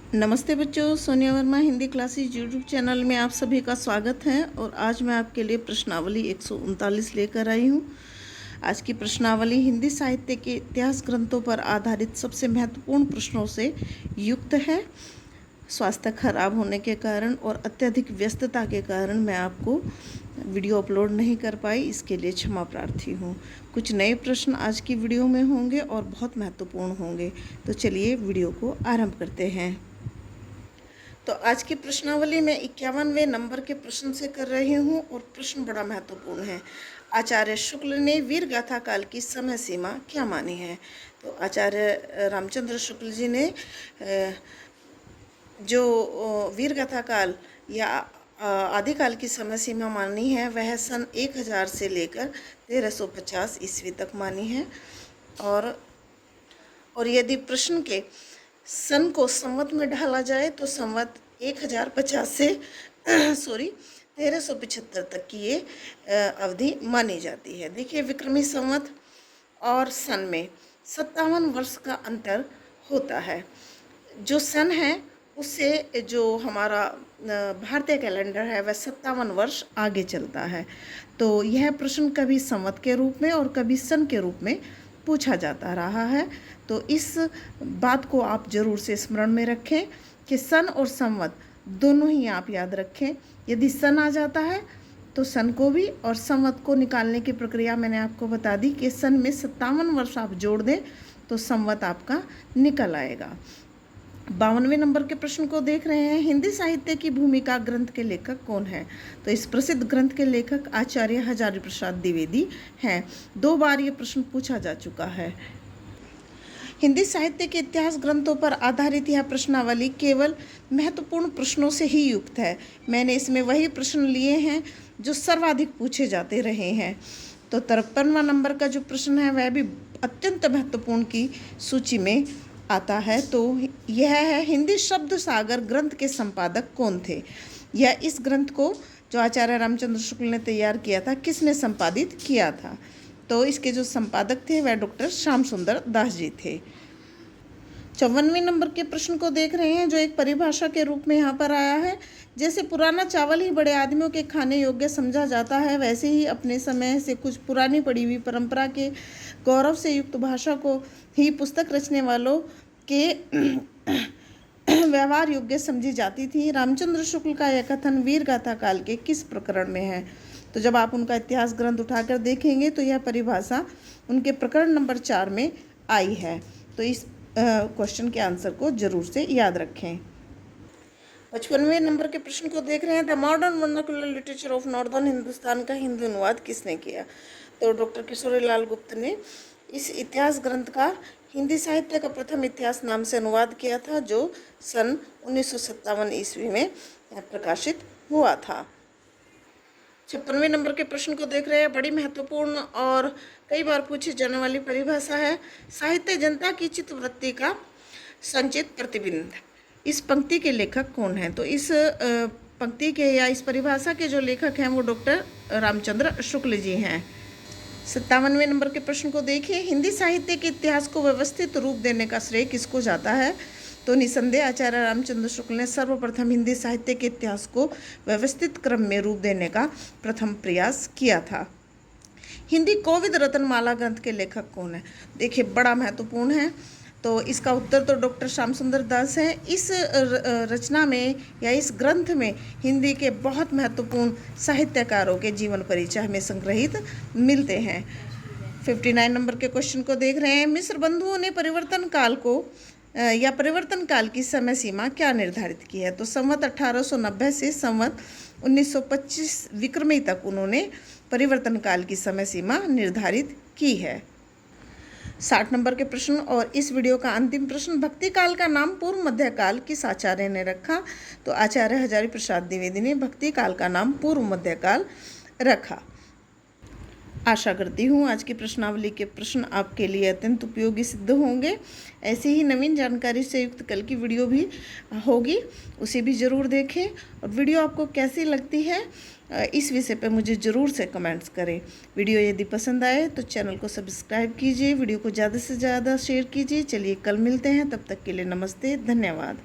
नमस्ते बच्चों, Sonia Verma Hindi classes YouTube channel में आप सभी का स्वागत है। और आज मैं आपके लिए प्रश्नावली 139 लेकर आई हूँ। आज की प्रश्नावली हिंदी साहित्य के इतिहास ग्रंथों पर आधारित सबसे महत्वपूर्ण प्रश्नों से युक्त है। स्वास्थ्य खराब होने के कारण और अत्यधिक व्यस्तता के कारण मैं आपको वीडियो अपलोड नहीं कर पाई, इसके लिए क्षमा प्रार्थी हूँ। कुछ नए प्रश्न आज की वीडियो में होंगे और बहुत महत्वपूर्ण होंगे। तो चलिए वीडियो को आरंभ करते हैं। तो आज की प्रश्नावली में 51वें नंबर के प्रश्न से कर रही हूँ और प्रश्न बड़ा महत्वपूर्ण है। आचार्य शुक्ल ने वीर गाथा काल की समय सीमा क्या मानी है? तो आचार्य रामचंद्र शुक्ल जी ने जो वीर गाथा काल या आदिकाल की समय सीमा मानी है वह सन 1000 से लेकर 1350 ईस्वी तक मानी है। और यदि प्रश्न के सन को संवत में ढाला जाए तो संवत 1050 से 1375 तक की ये अवधि मानी जाती है। देखिए, विक्रमी संवत और सन में 57 वर्ष का अंतर होता है। जो सन है उससे जो हमारा भारतीय कैलेंडर है वह 57 वर्ष आगे चलता है। तो यह प्रश्न कभी संवत के रूप में और कभी सन के रूप में पूछा जाता रहा है। तो इस बात को आप ज़रूर से स्मरण में रखें कि सन और संवत दोनों ही आप याद रखें। यदि सन आ जाता है तो सन को भी और संवत को निकालने की प्रक्रिया मैंने आपको बता दी कि सन में 57 वर्ष आप जोड़ दें तो संवत आपका निकल आएगा। 52वें नंबर के प्रश्न को देख रहे हैं। हिंदी साहित्य की भूमिका ग्रंथ के लेखक कौन है? तो इस प्रसिद्ध ग्रंथ के लेखक आचार्य हजारी प्रसाद द्विवेदी हैं। 2 बार ये प्रश्न पूछा जा चुका है। हिंदी साहित्य के इतिहास ग्रंथों पर आधारित यह प्रश्नावली केवल महत्वपूर्ण प्रश्नों से ही युक्त है। मैंने इसमें वही प्रश्न लिए हैं जो सर्वाधिक पूछे जाते रहे हैं। तो 53वां नंबर का जो प्रश्न है वह भी अत्यंत महत्वपूर्ण की सूची में आता है। तो यह है, हिंदी शब्द सागर ग्रंथ के संपादक कौन थे? या इस ग्रंथ को जो आचार्य रामचंद्र शुक्ल ने तैयार किया था किसने संपादित किया था? तो इसके जो संपादक थे वह डॉक्टर श्याम सुंदर दास जी थे। 54वें नंबर के प्रश्न को देख रहे हैं जो एक परिभाषा के रूप में यहाँ पर आया है। जैसे पुराना चावल ही बड़े आदमियों के खाने योग्य समझा जाता है, वैसे ही अपने समय से कुछ पुरानी पड़ी हुई परंपरा के गौरव से युक्त भाषा को ही पुस्तक रचने वालों के व्यवहार योग्य समझी जाती थी। रामचंद्र शुक्ल का यह कथन वीर गाथा काल के किस प्रकरण में है? तो जब आप उनका इतिहास ग्रंथ उठाकर देखेंगे तो यह परिभाषा उनके प्रकरण नंबर 4 में आई है। तो इस क्वेश्चन के आंसर को जरूर से याद रखें। 55वें नंबर के प्रश्न को देख रहे हैं। The modern vernacular literature of northern Hindustan का हिंदी अनुवाद किसने किया? तो डॉक्टर किशोरीलाल गुप्त ने इस इतिहास ग्रंथ का हिंदी साहित्य का प्रथम इतिहास नाम से अनुवाद किया था, जो सन 1957 ईस्वी में प्रकाशित हुआ था। 56वें नंबर के प्रश्न को देख रहे हैं। बड़ी महत्वपूर्ण और कई बार पूछी जाने वाली परिभाषा है। साहित्य जनता की चित्तवृत्ति का संचित प्रतिबिंब। इस पंक्ति के लेखक कौन हैं? तो इस पंक्ति के या इस परिभाषा के जो लेखक हैं वो डॉक्टर रामचंद्र शुक्ल जी हैं। 57वें नंबर के प्रश्न को देखिए। हिंदी साहित्य के इतिहास को व्यवस्थित रूप देने का श्रेय किसको जाता है? तो निसंदेह आचार्य रामचंद्र शुक्ल ने सर्वप्रथम हिंदी साहित्य के इतिहास को व्यवस्थित क्रम में रूप देने का प्रथम प्रयास किया था। हिंदी कोविद रत्नमाला ग्रंथ के लेखक कौन है? देखिए, बड़ा महत्वपूर्ण है। तो इसका उत्तर तो डॉक्टर श्याम सुंदर दास है। इस रचना में या इस ग्रंथ में हिंदी के बहुत महत्वपूर्ण साहित्यकारों के जीवन परिचय हमें संग्रहित मिलते हैं। 59 नंबर के क्वेश्चन को देख रहे हैं। मिस्र बंधुओं ने परिवर्तन काल को या परिवर्तन काल की समय सीमा क्या निर्धारित की है? तो संवत 1890 से संवत 1925 विक्रमी तक उन्होंने परिवर्तन काल की समय सीमा निर्धारित की है। 60 नंबर के प्रश्न और इस वीडियो का अंतिम प्रश्न। भक्ति काल का नाम पूर्व मध्यकाल किस आचार्य ने रखा? तो आचार्य हजारी प्रसाद द्विवेदी ने भक्ति काल का नाम पूर्व मध्यकाल रखा। आशा करती हूँ आज की प्रश्नावली के प्रश्न आपके लिए अत्यंत उपयोगी सिद्ध होंगे। ऐसी ही नवीन जानकारी से युक्त कल की वीडियो भी होगी, उसे भी ज़रूर देखें। और वीडियो आपको कैसी लगती है इस विषय पर मुझे ज़रूर से कमेंट्स करें। वीडियो यदि पसंद आए तो चैनल को सब्सक्राइब कीजिए, वीडियो को ज़्यादा से ज़्यादा शेयर कीजिए। चलिए कल मिलते हैं, तब तक के लिए नमस्ते, धन्यवाद।